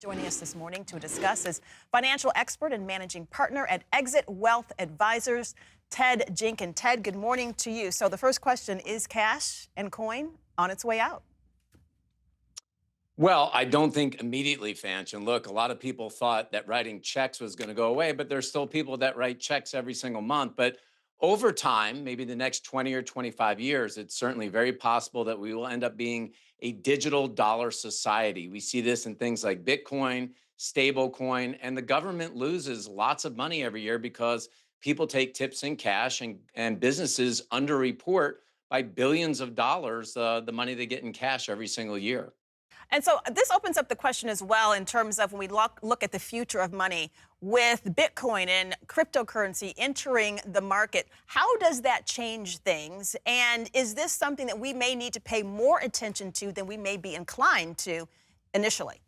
Joining us this morning to discuss is financial expert and managing partner at Exit Wealth Advisors, Ted Jenkin. Ted, good morning to you. So the first question, is cash and coin on its way out? Well, I don't think immediately, Fanch. And look, a lot of people thought that writing checks was going to go away, but there's still people that write checks every single month. But over time, maybe the next 20 or 25 years, it's certainly very possible that we will end up being a digital dollar society. We see this in things like Bitcoin, stablecoin, and the government loses lots of money every year because people take tips in cash and businesses underreport by billions of dollars the money they get in cash every single year. And so this opens up the question as well in terms of when we look at the future of money with Bitcoin and cryptocurrency entering the market. How does that change things? And is this something that we may need to pay more attention to than we may be inclined to initially?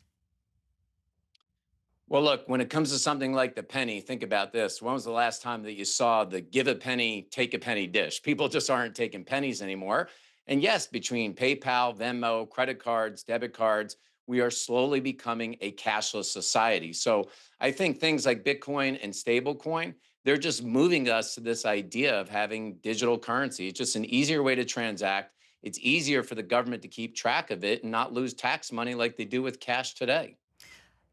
Well, look, when it comes to something like the penny, think about this. When was the last time that you saw the give a penny, take a penny dish? People just aren't taking pennies anymore. And yes, between PayPal, Venmo, credit cards, debit cards, we are slowly becoming a cashless society. So I think things like Bitcoin and stablecoin, they're just moving us to this idea of having digital currency. It's just an easier way to transact. It's easier for the government to keep track of it and not lose tax money like they do with cash today.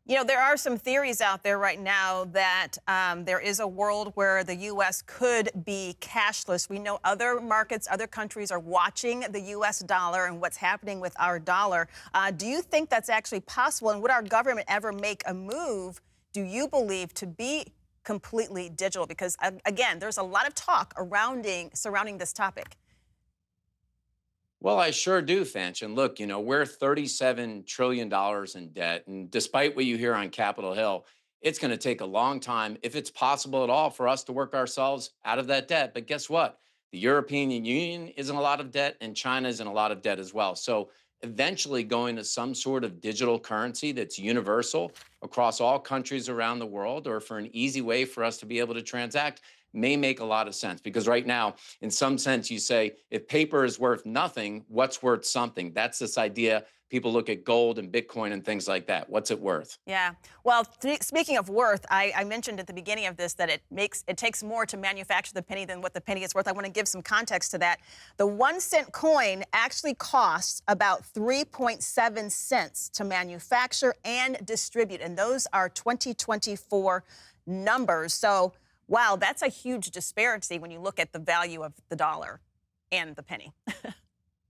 You know, there are some theories out there right now that there is a world where the U.S. could be cashless. We know other markets, other countries are watching the U.S. dollar and what's happening with our dollar. Do you think that's actually possible? And would our government ever make a move, do you believe, to be completely digital? Because, again, there's a lot of talk surrounding this topic. Well, I sure do, Finch. And look, we're $37 trillion in debt. And despite what you hear on Capitol Hill, it's going to take a long time, if it's possible at all, for us to work ourselves out of that debt. But guess what? The European Union is in a lot of debt, and China is in a lot of debt as well. So eventually going to some sort of digital currency that's universal across all countries around the world, or for an easy way for us to be able to transact, may make a lot of sense. Because right now, in some sense, you say, if paper is worth nothing, what's worth something? That's this idea. People look at gold and Bitcoin and things like that. What's it worth? Yeah. Well, speaking of worth, I mentioned at the beginning of this that it takes more to manufacture the penny than what the penny is worth. I want to give some context to that. The 1 cent coin actually costs about 3.7 cents to manufacture and distribute, and those are 2024 numbers. So, wow, that's a huge disparity when you look at the value of the dollar and the penny.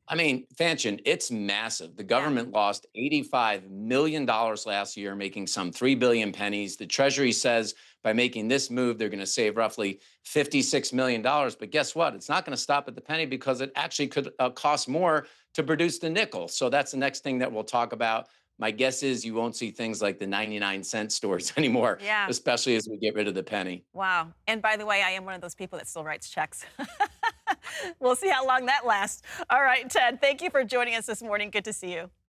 I mean, Fanchon, it's massive. The Yeah. government lost $85 million last year, making some 3 billion pennies. The Treasury says by making this move, they're going to save roughly $56 million. But guess what? It's not going to stop at the penny because it actually could cost more to produce the nickel. So that's the next thing that we'll talk about. My guess is you won't see things like the 99-cent stores anymore, Yeah. especially as we get rid of the penny. Wow. And by the way, I am one of those people that still writes checks. We'll see how long that lasts. All right, Ted, thank you for joining us this morning. Good to see you.